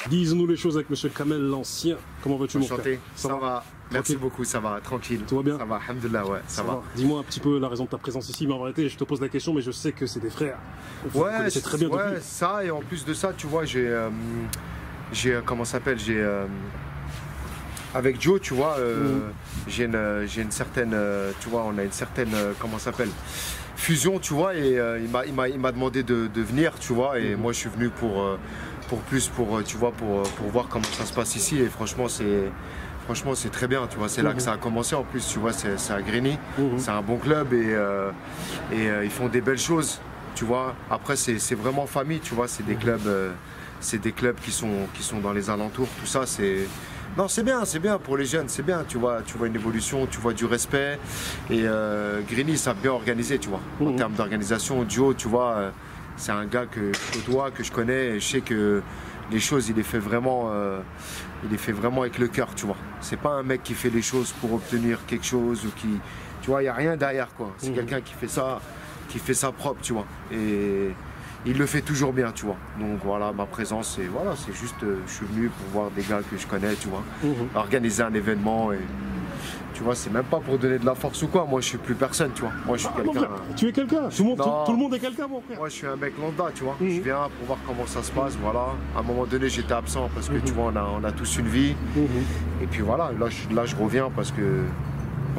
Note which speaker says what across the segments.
Speaker 1: Dis-nous les choses avec Monsieur Kamel, l'ancien. Comment vas-tu, mon frère?
Speaker 2: Enchanté, ça va. Merci beaucoup, ça va, tranquille.
Speaker 1: Tout va bien?
Speaker 2: Ça va, alhamdoulilah, ouais, ça va.
Speaker 1: Dis-moi un petit peu la raison de ta présence ici, mais en réalité, je te pose la question, mais je sais que c'est des frères.
Speaker 2: Ouais,
Speaker 1: c'est très bien depuis.
Speaker 2: Ouais, ça, et en plus de ça, tu vois, comment ça s'appelle, avec Joe, tu vois, j'ai une certaine, tu vois, on a une certaine, comment ça s'appelle, fusion, tu vois, et il m'a demandé de venir, tu vois, et moi je suis venu tu vois, pour voir comment ça se passe ici, et franchement c'est très bien, tu vois, c'est là que ça a commencé en plus, tu vois, c'est à Grigny, c'est un bon club, et ils font des belles choses, tu vois. Après c'est vraiment famille, tu vois, c'est des clubs qui sont dans les alentours, tout ça, non, c'est bien pour les jeunes, c'est bien, tu vois une évolution, tu vois du respect, et Grigny, ça a bien organisé, tu vois, en termes d'organisation. Joe, tu vois, c'est un gars que je côtoie, que je connais, et je sais que les choses, il les fait vraiment avec le cœur, tu vois. C'est pas un mec qui fait les choses pour obtenir quelque chose, ou qui, tu vois, il n'y a rien derrière, quoi. C'est quelqu'un qui fait ça propre, tu vois, et il le fait toujours bien, tu vois. Donc voilà, ma présence, c'est juste, je suis venu pour voir des gars que je connais, tu vois, organiser un événement, et tu vois, c'est même pas pour donner de la force ou quoi. Moi, je suis plus personne, tu vois. Moi, je suis quelqu'un.
Speaker 1: Tu es quelqu'un. Tout le monde est quelqu'un, mon frère.
Speaker 2: Moi, je suis un mec lambda, tu vois. Je viens pour voir comment ça se passe, voilà. À un moment donné, j'étais absent parce que, tu vois, on a tous une vie. Et puis voilà, là, je reviens parce que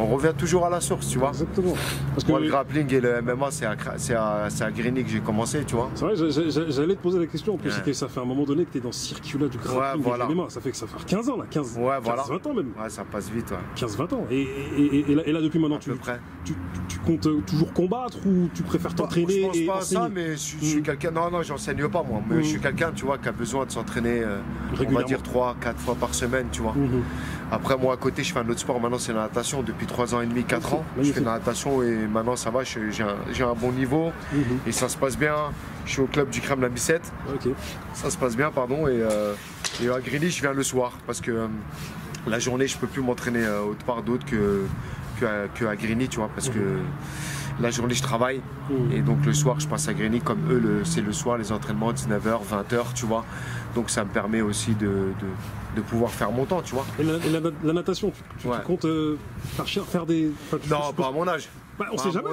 Speaker 2: on revient toujours à la source, tu vois.
Speaker 1: Exactement. Parce que
Speaker 2: moi, le grappling et le MMA, c'est à Grigny que j'ai commencé, tu vois.
Speaker 1: C'est vrai, j'allais te poser la question. En plus, c'est que ça fait un moment donné que tu es dans ce circuit-là du grappling et du MMA. Ça fait 15 ans, là. 15,
Speaker 2: ouais, voilà.
Speaker 1: 20 ans même.
Speaker 2: Ouais, ça passe vite, ouais.
Speaker 1: 15-20 ans. Et là, depuis maintenant, tu comptes toujours combattre ou tu préfères t'entraîner?
Speaker 2: Je pense pas à ça, mais je suis quelqu'un. Non, j'enseigne pas, moi. Mais je suis quelqu'un, tu vois, qui a besoin de s'entraîner, on va dire 3-4 fois par semaine, tu vois. Après, moi, à côté, je fais un autre sport. Maintenant, c'est la natation. Depuis 3 ans et demi, 4 ans, je fais de la natation et maintenant, ça va. J'ai un bon niveau et ça se passe bien. Je suis au club du Kremlin Bicêtre. Ça se passe bien, pardon. Et à Grigny, je viens le soir parce que la journée, je peux plus m'entraîner autre part d'autre qu'à Grigny, tu vois, parce que la journée, je travaille et donc le soir, je passe à Grigny. Comme eux, c'est le soir, les entraînements, 19h, 20h, tu vois. Donc ça me permet aussi de pouvoir faire mon temps, tu vois.
Speaker 1: Et la natation, tu comptes faire des...
Speaker 2: Non, pas à mon âge.
Speaker 1: Bah, on sait jamais.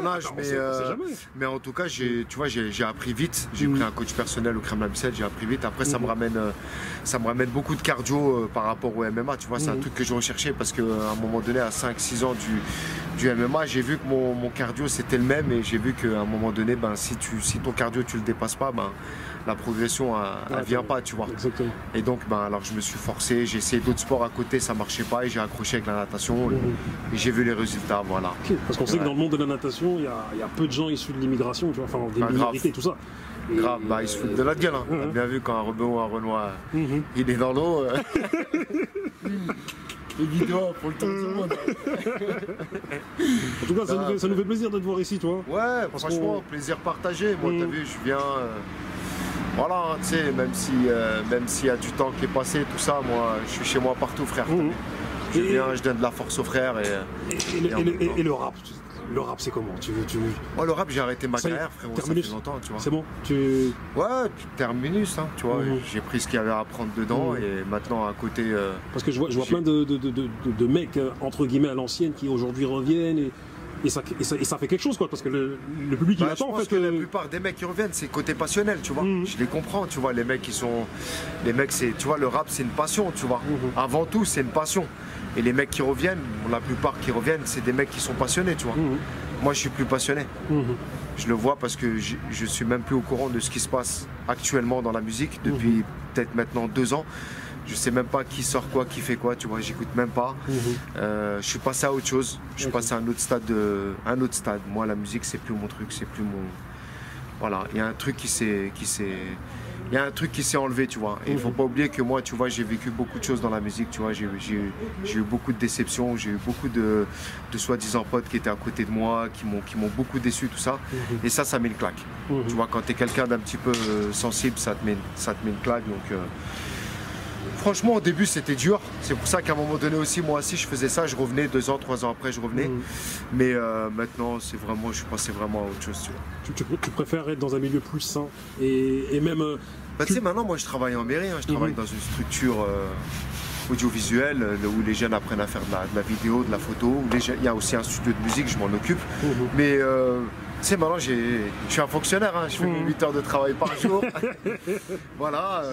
Speaker 2: Mais en tout cas, tu vois, j'ai appris vite. J'ai pris un coach personnel au Kremlin Bicêtre, j'ai appris vite. Après, ça me ramène beaucoup de cardio par rapport au MMA. Tu vois, c'est un truc que je recherchais parce qu'à un moment donné, à 5-6 ans du MMA, j'ai vu que mon cardio c'était le même et j'ai vu qu'à un moment donné, si ton cardio tu le dépasses pas, la progression elle vient pas, tu vois.
Speaker 1: Exactement.
Speaker 2: Et donc alors je me suis forcé, j'ai essayé d'autres sports à côté, ça marchait pas et j'ai accroché avec la natation et j'ai vu les résultats, voilà.
Speaker 1: Parce qu'on sait que dans le monde de la natation, il y a peu de gens issus de l'immigration, tu vois, enfin des minorités, tout ça.
Speaker 2: Grave, ils se foutent de la gueule, hein. T'as bien vu quand un rebeu ou un Renoir il est dans l'eau. Les vidéos pour le tour du monde. En
Speaker 1: tout cas, ça nous fait plaisir de te voir ici, toi.
Speaker 2: Ouais, franchement, plaisir partagé. Moi, t'as vu, je viens. Voilà, tu sais, même s'il y a du temps qui est passé, tout ça, moi, je suis chez moi partout, frère. Je viens, je donne de la force aux frères.
Speaker 1: Et le rap, le rap, c'est comment?
Speaker 2: Moi, le rap, j'ai arrêté ma carrière, frérot, ça fait longtemps, tu vois.
Speaker 1: C'est bon?
Speaker 2: Ouais, terminus, hein, tu vois. J'ai pris ce qu'il y avait à apprendre dedans et maintenant, à côté...
Speaker 1: Parce que je vois plein de mecs, entre guillemets, à l'ancienne, qui aujourd'hui reviennent et ça fait quelque chose, quoi, parce que le public, il attend, en fait.
Speaker 2: Je pense que la plupart des mecs qui reviennent, c'est côté passionnel, tu vois. Je les comprends, tu vois, les mecs, c'est, tu vois, le rap, c'est une passion, tu vois. Avant tout, c'est une passion. Et les mecs qui reviennent, la plupart qui reviennent, c'est des mecs qui sont passionnés, tu vois. Moi, je suis plus passionné. Je le vois parce que je suis même plus au courant de ce qui se passe actuellement dans la musique depuis peut-être maintenant 2 ans. Je sais même pas qui sort quoi, qui fait quoi, tu vois, j'écoute même pas. Je suis passé à autre chose. Je suis passé à un autre stade. Moi, la musique, c'est plus mon truc, c'est plus mon... Voilà, il y a un truc qui s'est enlevé, tu vois. Et il faut pas oublier que moi, tu vois, j'ai vécu beaucoup de choses dans la musique, tu vois. J'ai eu beaucoup de déceptions, j'ai eu beaucoup de soi-disant potes qui étaient à côté de moi, qui m'ont beaucoup déçu, tout ça. Et ça met une claque. Tu vois, quand tu es quelqu'un d'un petit peu sensible, ça te met une claque. Donc, franchement, au début, c'était dur. C'est pour ça qu'à un moment donné aussi, moi aussi, je faisais ça. Je revenais 2 ans, 3 ans après, je revenais. Mais maintenant, je suis passé vraiment à autre chose.
Speaker 1: Tu préfères être dans un milieu plus sain et même
Speaker 2: Bah, tu sais, maintenant, moi, je travaille en mairie. Hein. Je travaille dans une structure audiovisuelle où les jeunes apprennent à faire de la vidéo, de la photo. Il y a aussi un studio de musique, je m'en occupe. Mais tu sais, maintenant, je suis un fonctionnaire. Hein. Je fais 8 heures de travail par jour. Voilà.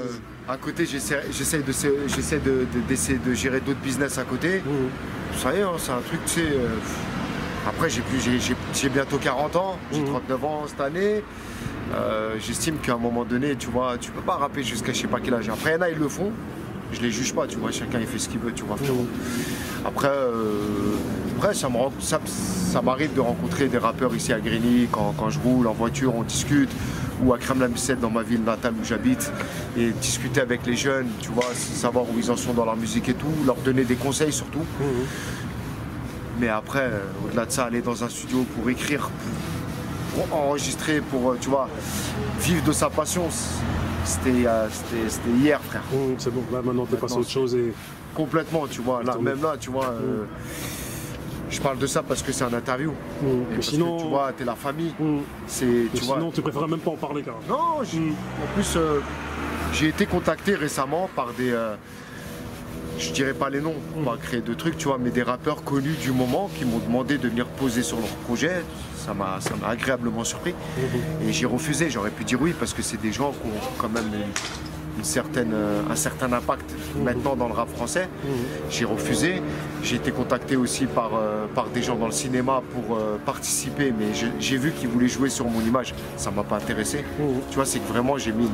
Speaker 2: À côté, j'essaie de gérer d'autres business à côté. Ça y est, hein, c'est un truc, tu sais. Après, j'ai bientôt 40 ans. J'ai 39 ans cette année. J'estime qu'à un moment donné, tu vois, tu peux pas rapper jusqu'à je sais pas quel âge. Après, il y en a, ils le font. Je les juge pas, tu vois. Chacun, il fait ce qu'il veut, tu vois. Après, ça m'arrive de rencontrer des rappeurs ici à Grigny quand je roule en voiture, on discute. Ou à Kremlin-Bicêtre dans ma ville natale où j'habite. Et discuter avec les jeunes, tu vois, savoir où ils en sont dans leur musique et tout. Leur donner des conseils surtout. Mais après, au-delà de ça, aller dans un studio pour écrire, pour enregistrer, pour, tu vois, vivre de sa passion, c'était hier, frère.
Speaker 1: C'est bon, là maintenant t'es passé à autre chose et...
Speaker 2: Complètement, tu vois, là, même là, tu vois, je parle de ça parce que c'est un interview. Parce
Speaker 1: sinon...
Speaker 2: que, tu vois, t'es la famille.
Speaker 1: Sinon, tu préfères même pas en parler, quand même.
Speaker 2: Non, en plus, j'ai été contacté récemment par des... je dirais pas les noms, on va créer de trucs, tu vois, mais des rappeurs connus du moment qui m'ont demandé de venir poser sur leur projet. Ça m'a agréablement surpris. Et j'ai refusé, j'aurais pu dire oui, parce que c'est des gens qui ont quand même un certain impact maintenant dans le rap français. J'ai refusé. J'ai été contacté aussi par des gens dans le cinéma pour participer, mais j'ai vu qu'ils voulaient jouer sur mon image. Ça m'a pas intéressé. Tu vois, c'est que vraiment j'ai mis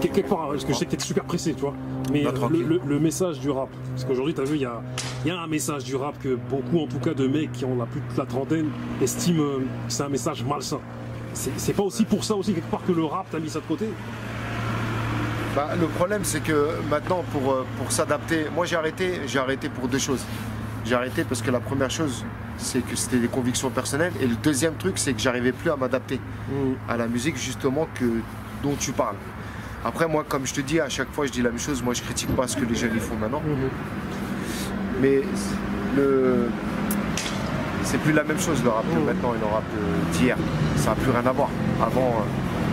Speaker 1: quelque part, parce que je sais que t'es super pressé, tu vois. Mais le message du rap, parce qu'aujourd'hui, tu as vu, il y a un message du rap que beaucoup, en tout cas, de mecs qui ont plus de la trentaine, estiment que c'est un message malsain. C'est pas aussi pour ça aussi, quelque part, que le rap, t'as mis ça de côté?
Speaker 2: Bah, le problème, c'est que maintenant, pour s'adapter, moi j'ai arrêté pour deux choses. J'ai arrêté parce que la première chose, c'est que c'était des convictions personnelles. Et le deuxième truc, c'est que j'arrivais plus à m'adapter à la musique, justement, dont tu parles. Après, moi, comme je te dis, à chaque fois, je dis la même chose. Moi, je critique pas ce que les jeunes y font maintenant. Mais c'est plus la même chose, le rap de maintenant et le rap d'hier. Ça n'a plus rien à voir. Avant,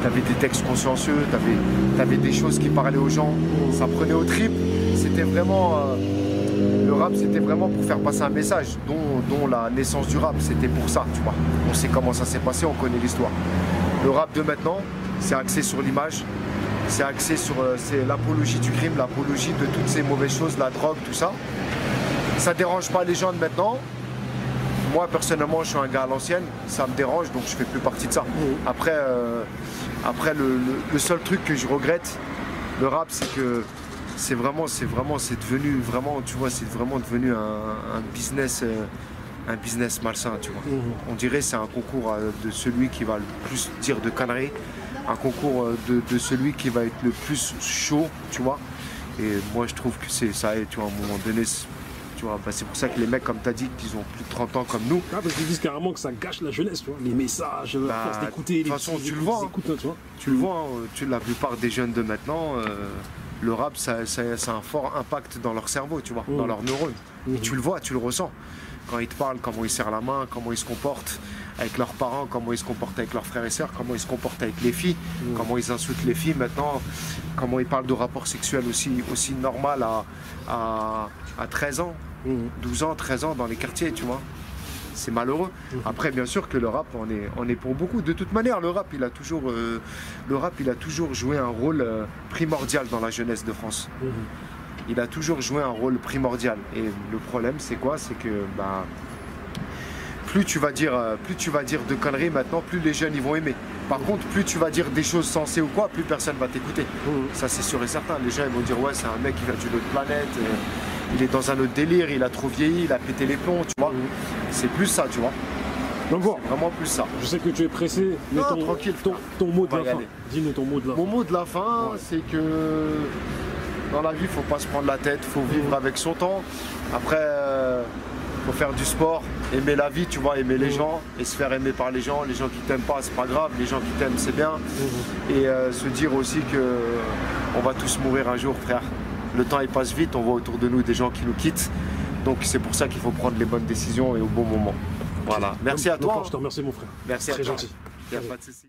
Speaker 2: tu avais des textes consciencieux, tu avais des choses qui parlaient aux gens. Ça prenait au trip. C'était vraiment... le rap, c'était vraiment pour faire passer un message, dont la naissance du rap, c'était pour ça, tu vois. On sait comment ça s'est passé, on connaît l'histoire. Le rap de maintenant, c'est axé sur l'image. C'est axé sur l'apologie du crime, l'apologie de toutes ces mauvaises choses, la drogue, tout ça. Ça ne dérange pas les gens de maintenant. Moi, personnellement, je suis un gars à l'ancienne. Ça me dérange, donc je ne fais plus partie de ça. Après, le seul truc que je regrette, le rap, c'est que c'est devenu vraiment, tu vois, c'est vraiment devenu un business malsain, tu vois. On dirait que c'est un concours de celui qui va le plus dire de conneries. Un concours de celui qui va être le plus chaud, tu vois. Et moi, je trouve que ça est, tu vois, à un moment donné, tu vois, bah, c'est pour ça que les mecs, comme tu as dit, qu'ils ont plus de 30 ans comme nous.
Speaker 1: Ah, parce qu'ils disent carrément que ça gâche la jeunesse, tu vois. Les messages, la force d'écouter.
Speaker 2: De toute façon, tu le vois. Tu le vois, la plupart des jeunes de maintenant, le rap, ça a un fort impact dans leur cerveau, tu vois, dans leurs neurones. Et tu le vois, tu le ressens. Quand ils te parlent, comment ils serrent la main, comment ils se comportent avec leurs parents, comment ils se comportent avec leurs frères et sœurs, comment ils se comportent avec les filles, comment ils insultent les filles maintenant, comment ils parlent de rapports sexuels aussi normal à 13 ans, 12 ans, 13 ans dans les quartiers, tu vois. C'est malheureux. Après, bien sûr que le rap, on est pour beaucoup. De toute manière, le rap, il a toujours joué un rôle primordial dans la jeunesse de France. Il a toujours joué un rôle primordial. Et le problème, c'est quoi? C'est que plus tu vas dire de conneries maintenant, plus les jeunes ils vont aimer. Par contre, plus tu vas dire des choses sensées ou quoi, plus personne va t'écouter. Ça, c'est sûr et certain. Les gens ils vont dire ouais, c'est un mec qui vient d'une autre planète, il est dans un autre délire, il a trop vieilli, il a pété les plombs, tu vois. C'est plus ça, tu vois.
Speaker 1: Donc bon,
Speaker 2: vraiment plus ça.
Speaker 1: Je sais que tu es pressé, mais
Speaker 2: tranquille,
Speaker 1: ton mot de la fin. Dis-nous ton mot de la fin.
Speaker 2: Mon mot de la fin, c'est que dans la vie, il ne faut pas se prendre la tête, il faut vivre avec son temps. Après, il faut faire du sport, aimer la vie, tu vois, aimer les gens et se faire aimer par les gens. Les gens qui t'aiment pas, c'est pas grave, les gens qui t'aiment, c'est bien. Et se dire aussi qu'on va tous mourir un jour, frère. Le temps, il passe vite, on voit autour de nous des gens qui nous quittent. Donc c'est pour ça qu'il faut prendre les bonnes décisions et au bon moment. Voilà. Merci à toi.
Speaker 1: Je te remercie, mon frère.
Speaker 2: Merci à toi.
Speaker 1: Très gentil.
Speaker 2: Il n'y a pas de souci.